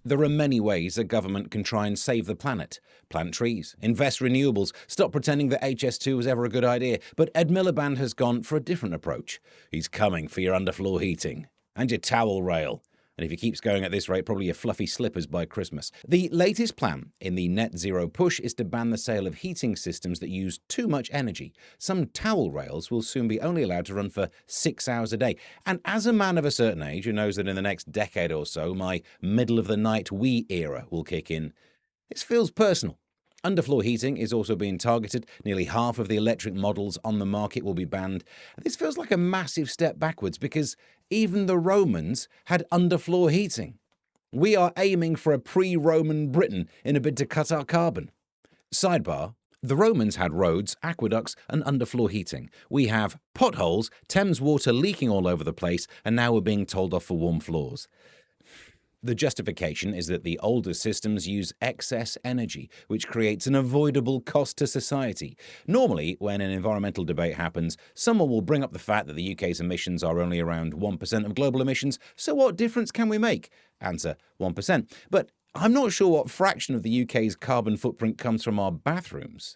There are many ways a government can try and save the planet. Plant trees, invest renewables, stop pretending that HS2 was ever a good idea. But Ed Miliband has gone for a different approach. He's coming for your underfloor heating and your towel rail. And if he keeps going at this rate, probably your fluffy slippers by Christmas. The latest plan in the net zero push is to ban the sale of heating systems that use too much energy. Some towel rails will soon be only allowed to run for 6 hours a day. And as a man of a certain age who knows that in the next decade or so, my middle-of-the-night wee era will kick in, this feels personal. Underfloor heating is also being targeted. Nearly half of the electric models on the market will be banned. This feels like a massive step backwards because even the Romans had underfloor heating. We are aiming for a pre-Roman Britain in a bid to cut our carbon. Sidebar: the Romans had roads, aqueducts, and underfloor heating. We have potholes, Thames water leaking all over the place, and now we're being told off for warm floors. The justification is that the older systems use excess energy, which creates an avoidable cost to society. Normally, when an environmental debate happens, someone will bring up the fact that the UK's emissions are only around 1% of global emissions, so what difference can we make? Answer: 1%. But I'm not sure what fraction of the UK's carbon footprint comes from our bathrooms.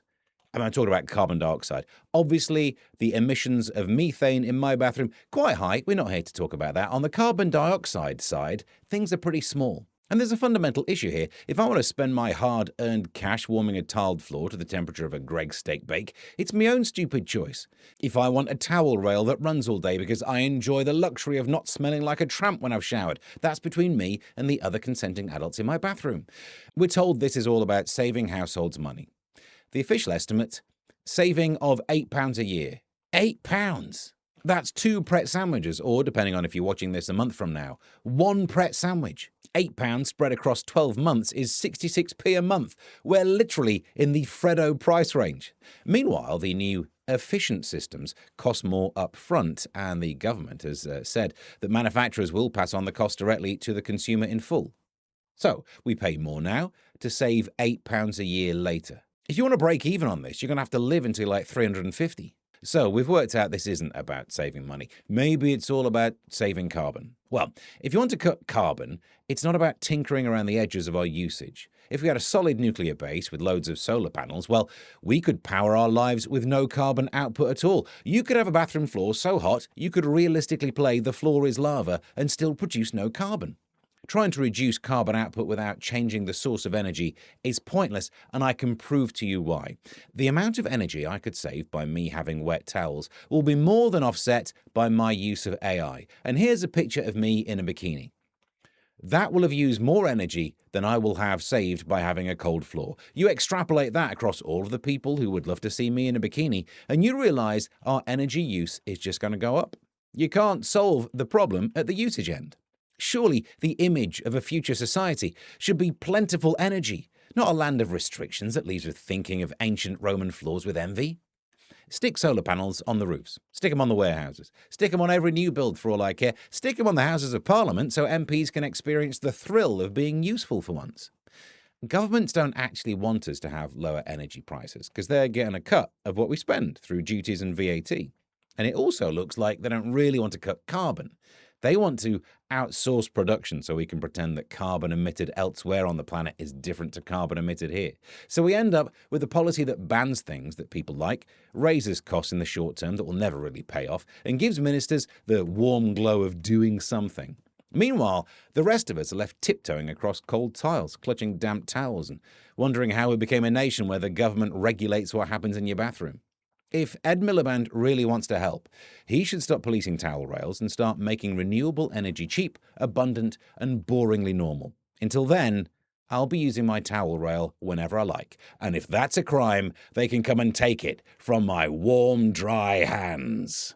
I'm talking about carbon dioxide. Obviously, the emissions of methane in my bathroom, quite high. We're not here to talk about that. On the carbon dioxide side, things are pretty small. And there's a fundamental issue here. If I want to spend my hard-earned cash warming a tiled floor to the temperature of a Greggs steak bake, it's my own stupid choice. If I want a towel rail that runs all day because I enjoy the luxury of not smelling like a tramp when I've showered, that's between me and the other consenting adults in my bathroom. We're told this is all about saving households money. The official estimate, saving of £8 a year. £8! That's 2 Pret sandwiches, or, depending on if you're watching this a month from now, 1 Pret sandwich. £8 spread across 12 months is 66p a month. We're literally in the Freddo price range. Meanwhile, the new efficient systems cost more up front, and the government has said that manufacturers will pass on the cost directly to the consumer in full. So, we pay more now to save £8 a year later. If you want to break even on this, you're going to have to live until like 350. So we've worked out this isn't about saving money. Maybe it's all about saving carbon. Well, if you want to cut carbon, it's not about tinkering around the edges of our usage. If we had a solid nuclear base with loads of solar panels, well, we could power our lives with no carbon output at all. You could have a bathroom floor so hot, you could realistically play The Floor is Lava and still produce no carbon. Trying to reduce carbon output without changing the source of energy is pointless, and I can prove to you why. The amount of energy I could save by me having wet towels will be more than offset by my use of AI. And here's a picture of me in a bikini. That will have used more energy than I will have saved by having a cold floor. You extrapolate that across all of the people who would love to see me in a bikini, and you realize our energy use is just going to go up. You can't solve the problem at the usage end. Surely the image of a future society should be plentiful energy, not a land of restrictions that leaves us thinking of ancient Roman floors with envy. Stick solar panels on the roofs. Stick them on the warehouses. Stick them on every new build for all I care. Stick them on the Houses of Parliament so MPs can experience the thrill of being useful for once. Governments don't actually want us to have lower energy prices because they're getting a cut of what we spend through duties and VAT. And it also looks like they don't really want to cut carbon. They want to outsource production so we can pretend that carbon emitted elsewhere on the planet is different to carbon emitted here. So we end up with a policy that bans things that people like, raises costs in the short term that will never really pay off, and gives ministers the warm glow of doing something. Meanwhile, the rest of us are left tiptoeing across cold tiles, clutching damp towels, and wondering how we became a nation where the government regulates what happens in your bathroom. If Ed Miliband really wants to help, he should stop policing towel rails and start making renewable energy cheap, abundant, and boringly normal. Until then, I'll be using my towel rail whenever I like. And if that's a crime, they can come and take it from my warm, dry hands.